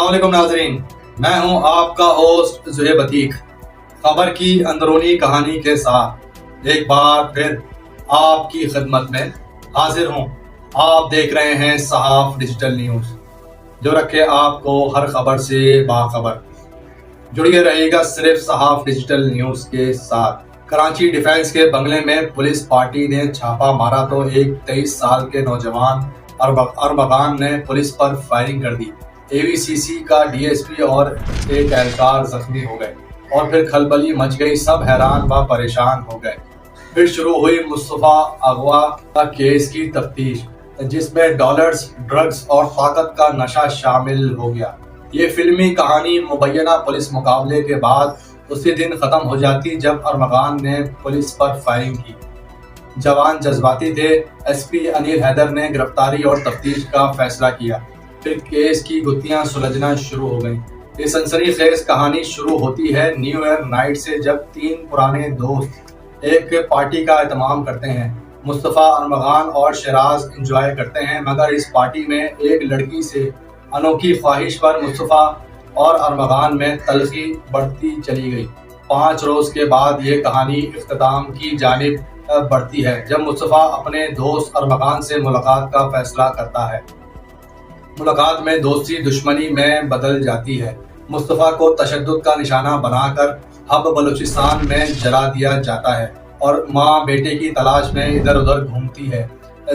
अस्सलाम वालेकुम नाज़रीन, मैं हूं आपका होस्ट ज़ुहैब अतीक। खबर की अंदरूनी कहानी के साथ एक बार फिर आपकी खिदमत में हाजिर हूं। आप देख रहे हैं सहाफ़ डिजिटल न्यूज़, जो रखे आपको हर खबर से बाखबर। जुड़िए रहिएगा सिर्फ सहाफ़ डिजिटल न्यूज़ के साथ। कराची डिफेंस के बंगले में पुलिस पार्टी ने छापा मारा तो एक 23 साल के नौजवान अरमगान ने पुलिस पर फायरिंग कर दी। AVCC का DSP और एक एहलकार जख्मी हो गए और फिर खलबली मच गई। सब हैरान व परेशान हो गए। फिर शुरू हुई मुस्तफ़ा अगवा का केस की तफ्तीश, जिसमें डॉलर्स, ड्रग्स और ताकत का नशा शामिल हो गया। ये फिल्मी कहानी मुबैना पुलिस मुकाबले के बाद उसी दिन ख़त्म हो जाती जब अरमगान ने पुलिस पर फायरिंग की। जवान जज्बाती थे। SP अनिल हैदर ने गिरफ्तारी और तफ्तीश का फैसला किया। फिर केस की गुत्थियां सुलझना शुरू हो गईं। ये सनसनीखेज कहानी शुरू होती है न्यू ईयर नाइट से, जब 3 पुराने दोस्त एक पार्टी का एहतमाम करते हैं। मुस्तफ़ा, अरमगान और शराज एंजॉय करते हैं, मगर इस पार्टी में एक लड़की से अनोखी ख्वाहिश पर मुस्तफ़ा और अरमगान में तलखी बढ़ती चली गई। 5 रोज के बाद ये कहानी इख्तिताम की जानिब बढ़ती है, जब मुस्तफ़ा अपने दोस्त अरमगान से मुलाकात का फैसला करता है। मुलाकात में दोस्ती दुश्मनी में बदल जाती है। मुस्तफ़ा को तशद्दुद का निशाना बनाकर हब बलूचिस्तान में जला दिया जाता है और माँ बेटे की तलाश में इधर उधर घूमती है।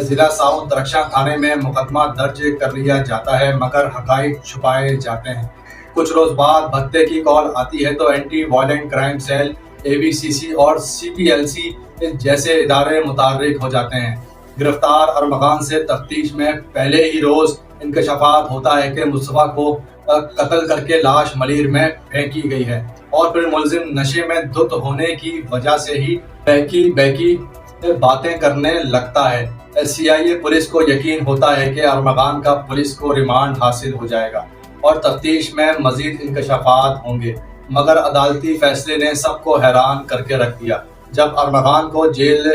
जिला साउथ दरख्शां थाने में मुकदमा दर्ज कर लिया जाता है, मगर हकाइक छुपाए जाते हैं। कुछ रोज बाद भत्ते की कॉल आती है तो anti violent crime cell, AVCC और CPLC जैसे इदारे मुतहर्रिक हो जाते हैं। गिरफ्तार अरमगान से तफ्तीश में पहले ही रोज इंकशाफात होता है कि मुस्तफ़ा को कत्ल करके लाश मलीर में फेंकी गई है और फिर मुलजिम नशे में धुत होने की वजह से ही बहकी बातें करने लगता है। CIA पुलिस को यकीन होता है कि अरमगान का पुलिस को रिमांड हासिल हो जाएगा और तफ्तीश में मजीद इंकशाफात होंगे, मगर अदालती फैसले ने सबको हैरान करके रख दिया। जब अरमगान को जेल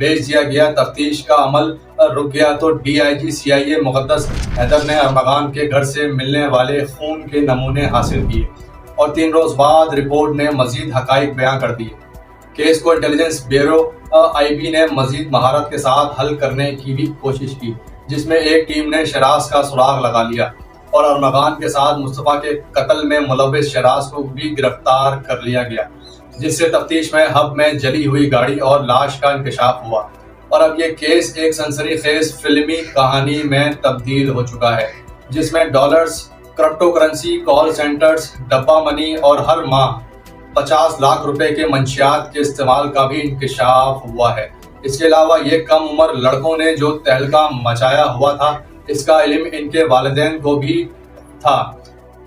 भेज दिया गया, तफ्तीश का अमल रुक गया तो DIG CIA मुक़द्दस हैदर ने अरमगान के घर से मिलने वाले खून के नमूने हासिल किए और 3 रोज बाद रिपोर्ट ने मजीद हकाइक बयां कर दिए। केस को इंटेलिजेंस ब्यूरो IB ने मजीद महारत के साथ हल करने की भी कोशिश की, जिसमें एक टीम ने शराज का सुराग लगा लिया और अरमगान के साथ मुस्तफ़ा के कत्ल में मुलव्विस शराज को भी गिरफ्तार कर लिया गया, जिससे तफ्तीश में हब में जली हुई गाड़ी और लाश का इंकशाफ हुआ और अब ये केस एक सनसनीखेज फिल्मी कहानी में तब्दील हो चुका है, जिसमें dollars, crypto currency, call centres, डब्बा मनी और हर माह 50 लाख रुपए के मंशियात के इस्तेमाल का भी इंकशाफ हुआ है। इसके अलावा ये कम उम्र लड़कों ने जो तहलका मचाया हुआ था, इसका इल्म इनके वालिदैन को भी था,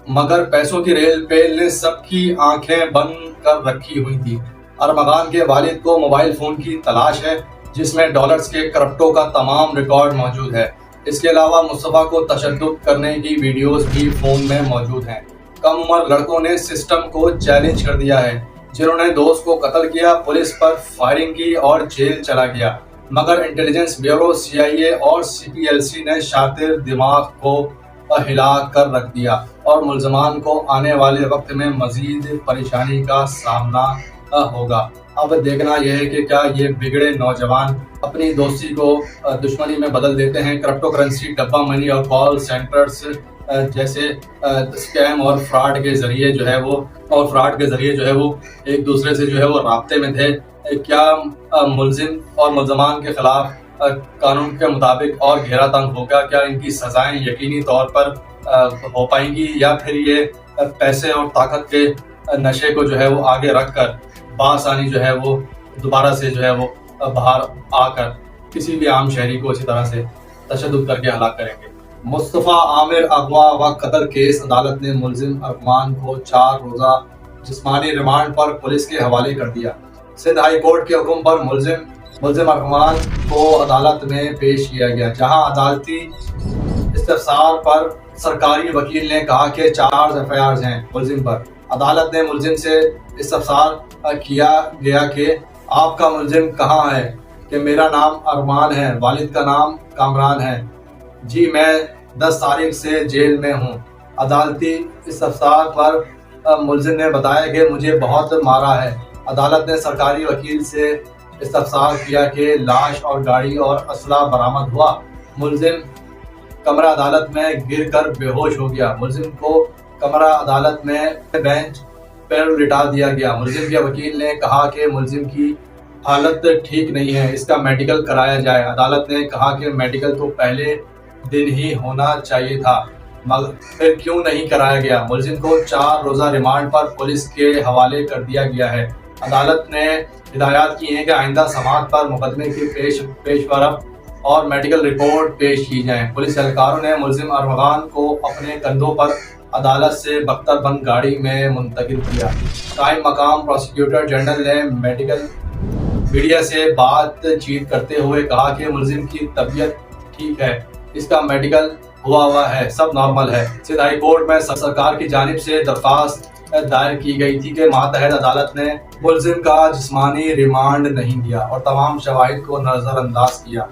मगर पैसों की रेल पेल ने सबकी आंखें बंद कर रखी हुई थी। अरमगान के वालिद को मोबाइल फोन की तलाश है, जिसमें डॉलर्स के क्रिप्टो का तमाम रिकॉर्ड मौजूद है। इसके अलावा मुस्तफ़ा को तशद्दुद करने की वीडियोस भी फोन में मौजूद हैं। कम उम्र लड़कों ने सिस्टम को चैलेंज कर दिया है, जिन्होंने दोस्त को कत्ल किया, पुलिस पर फायरिंग की और जेल चला गया, मगर इंटेलिजेंस ब्यूरो, CIA और CPLC ने शातिर दिमाग को हिला कर रख दिया और मुल्ज़मान को आने वाले वक्त में मजीद परेशानी का सामना होगा। अब देखना यह है कि क्या ये बिगड़े नौजवान अपनी दोस्ती को दुश्मनी में बदल देते हैं। क्रिप्टो करेंसी, डब्बा मनी और कॉल सेंटर्स जैसे स्कैम और फ्रॉड के जरिए जो है वो एक दूसरे से जो है वो राब्ते में थे। क्या मुलजिम और मुल्ज़मान के खिलाफ कानून के मुताबिक और घेरा तंग होगा? क्या इनकी सजाएं यकीनी तौर पर हो पाएंगी, या फिर ये पैसे और ताकत के नशे को जो है वो आगे रखकर बासानी जो है वो दोबारा से जो है वो बाहर आकर किसी भी आम शहरी को इसी तरह से तशद्दुद करके हलाक करेंगे? मुस्तफ़ा आमिर अगवा व कत्ल केस, अदालत ने मुलजिम अरमान को 4 रोज़ा जिस्मानी रिमांड पर पुलिस के हवाले कर दिया। सिंध हाई कोर्ट के हुक्म पर मुलजिम अरमान को अदालत में पेश किया गया, जहां अदालती इस्तफसार पर सरकारी वकील ने कहा कि 4 FIRs हैं मुलजिम पर। अदालत ने मुलजिम से इस्तफसार किया गया कि आपका मुलजिम कहाँ है? कि मेरा नाम अरमान है, वालिद का नाम कामरान है। जी मैं 10 तारीख से जेल में हूँ। عدالتی استفسار پر ملزم نے بتایا کہ مجھے بہت مارا ہے۔ عدالت نے سرکاری وکیل سے استفسار کیا کہ لاش اور گاڑی اور اسلحہ برآمد ہوا۔ ملزم کمرہ عدالت میں گر کر بے ہوش ہو گیا۔ ملزم کو کمرہ عدالت میں بینچ پر لٹا دیا گیا۔ ملزم کے وکیل نے کہا کہ ملزم کی حالت ٹھیک نہیں ہے، اس کا میڈیکل کرایا جائے۔ عدالت نے کہا کہ میڈیکل تو پہلے دن ہی ہونا چاہیے تھا، مگر پھر کیوں نہیں کرایا گیا؟ ملزم کو 4 روزہ ریمانڈ پر پولیس کے حوالے کر دیا گیا ہے۔ عدالت نے ہدایات کی ہیں کہ آئندہ سماعت پر مقدمے کی پیش رفت اور میڈیکل رپورٹ پیش کی جائیں۔ پولیس اہلکاروں نے ملزم ارمغان کو اپنے کندھوں پر عدالت سے بختر بند گاڑی میں منتقل کیا۔ قائم مقام پروسیکیوٹر جنرل نے میڈیا سے بات چیت کرتے ہوئے کہا کہ ملزم کی طبیعت ٹھیک ہے، اس کا میڈیکل ہوا ہے، سب نارمل ہے۔ سندھ ہائی کورٹ میں سرکار کی جانب سے درخواست دائر کی گئی تھی کہ ماتحت عدالت نے ملزم کا جسمانی ریمانڈ نہیں دیا اور تمام شواہد کو نظر انداز کیا۔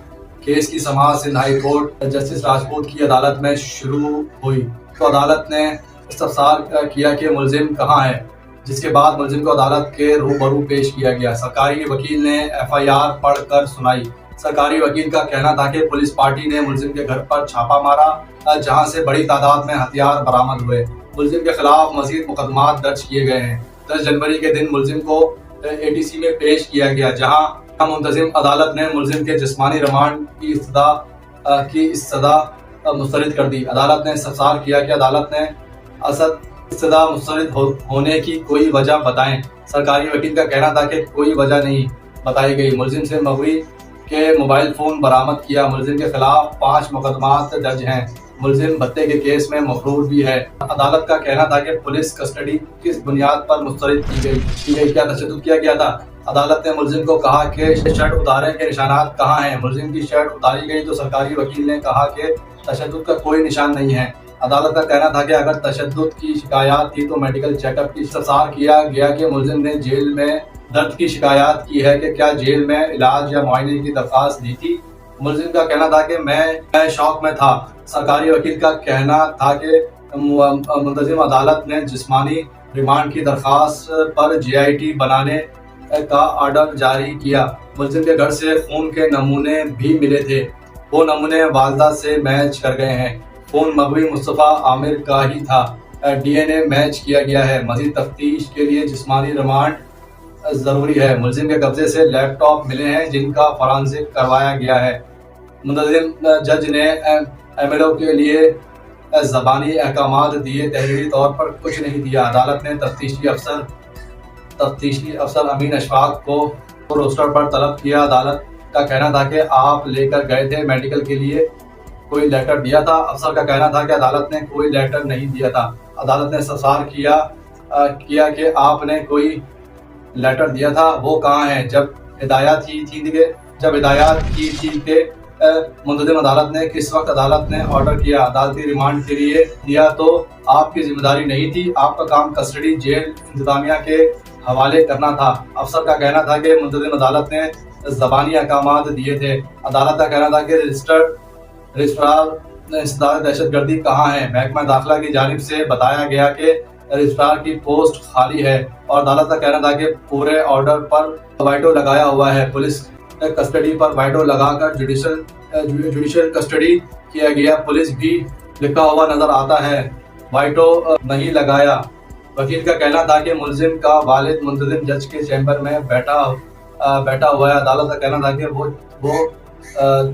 کیس کی سماعت Sindh high court justice Rajput کی عدالت میں شروع ہوئی تو عدالت نے استفسار کیا کہ ملزم کہاں ہے، جس کے بعد ملزم کو عدالت کے روبرو پیش کیا گیا۔ سرکاری وکیل نے FIR پڑھ کر سنائی۔ سرکاری وکیل کا کہنا تھا کہ پولیس پارٹی نے ملزم کے گھر پر چھاپا مارا، جہاں سے بڑی تعداد میں ہتھیار برآمد ہوئے۔ ملزم کے خلاف مزید مقدمات درج کیے گئے ہیں۔ 10 جنوری کے دن ملزم کو ATC میں پیش کیا گیا، جہاں منتظم عدالت نے ملزم کے جسمانی ریمانڈ کی استدعا مسترد کر دی۔ عدالت نے استفسار کیا کہ عدالت نے استدعا مسترد ہونے کی کوئی وجہ بتائیں۔ سرکاری وکیل کا کہنا تھا کہ کوئی وجہ نہیں بتائی گئی۔ ملزم سے مغوی کے موبائل فون برآمد کیا۔ ملزم کے خلاف 5 مقدمات درج ہیں۔ ملزم بھتے کے کیس میں مفرور بھی ہے۔ عدالت کا کہنا تھا کہ پولیس کسٹڈی کس بنیاد پر مسترد کی گئی، کیا تشدد کیا گیا تھا؟ عدالت نے ملزم کو کہا کہ شرٹ اتارنے کے نشانات کہاں ہیں؟ ملزم کی شرٹ اتاری گئی تو سرکاری وکیل نے کہا کہ تشدد کا کوئی نشان نہیں ہے۔ عدالت کا کہنا تھا کہ اگر تشدد کی شکایات تھی تو میڈیکل چیک اپ کی استفسار کیا گیا کہ ملزم نے جیل میں درد کی شکایات کی ہے کہ کیا جیل میں علاج یا معائنے کی درخواست دی تھی؟ ملزم کا کہنا تھا کہ میں شوق میں تھا۔ سرکاری وکیل کا کہنا تھا کہ منتظم عدالت نے جسمانی ریمانڈ کی درخواست پر GIT بنانے کا آرڈر جاری کیا۔ ملزم کے گھر سے خون کے نمونے بھی ملے تھے، وہ نمونے والدہ سے میچ کر گئے ہیں۔ خون مغوی مصطفیٰ عامر کا ہی تھا۔ DNA میچ کیا گیا ہے۔ مزید تفتیش کے لیے جسمانی ریمانڈ ضروری ہے۔ ملزم کے قبضے سے لیپ ٹاپ ملے ہیں جن کا فورانزک کروایا گیا ہے۔ منتظم جج نے MLO کے لیے زبانی احکامات دیے، تحریری طور پر کچھ نہیں دیا۔ عدالت نے تفتیشی افسر امین اشفاق کو روسٹر پر طلب کیا۔ عدالت کا کہنا تھا کہ آپ لے کر گئے تھے، میڈیکل کے لیے کوئی لیٹر دیا تھا؟ افسر کا کہنا تھا کہ عدالت نے کوئی لیٹر نہیں دیا تھا۔ عدالت نے استفسار کیا کہ آپ نے کوئی لیٹر دیا تھا، وہ کہاں ہے؟ جب ہدایات کی تھی کہ منتظم عدالت نے کس وقت عدالت نے آرڈر کیا عدالتی ریمانڈ کے لیے دیا تو آپ کی ذمہ داری نہیں تھی، آپ کا کام کسٹڈی جیل انتظامیہ کے حوالے کرنا تھا۔ افسر کا کہنا تھا کہ منتظم عدالت نے زبانی احکامات دیے تھے۔ عدالت کا کہنا تھا کہ رجسٹرار انسداد دہشت گردی کہاں ہے؟ محکمہ داخلہ کی جانب سے بتایا گیا کہ رجسٹرار کی پوسٹ خالی ہے، اور عدالت کا کہنا تھا کہ پورے آرڈر پر وائٹو لگایا ہوا ہے۔ پولیس کسٹڈی پر وائٹو لگا کر جوڈیشل کسٹڈی کیا گیا۔ پولیس بھی لکھا ہوا نظر آتا ہے، وائٹو نہیں لگایا۔ وکیل کا کہنا تھا کہ ملزم کا والد منتظم جج کے چیمبر میں بیٹھا ہوا ہے۔ عدالت کا کہنا تھا کہ وہ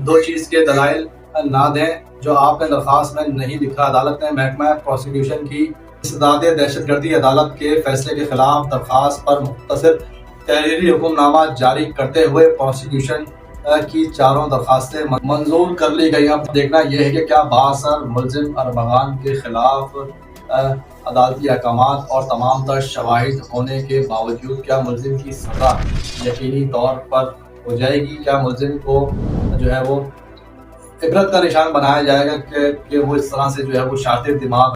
2 چیز کے دلائل نہ دیں جو آپ نے درخواست میں نہیں لکھا۔ عدالت نے محکمہ پروسیکیوشن کی استداد دہشت گردی عدالت کے فیصلے کے خلاف درخواست پر مختصر تحریری حکم نامہ جاری کرتے ہوئے پروسیکیوشن کی 4 درخواستیں منظور کر لی گئی۔ اب دیکھنا یہ ہے کہ کیا بااثر ملزم ارمغان کے خلاف عدالتی احکامات اور تمام تر شواہد ہونے کے باوجود کیا ملزم کی سزا یقینی طور پر ہو جائے گی؟ کیا ملزم کو جو ہے وہ عبرت کا نشان بنایا جائے گا کہ وہ اس طرح سے جو ہے وہ شاطر دماغ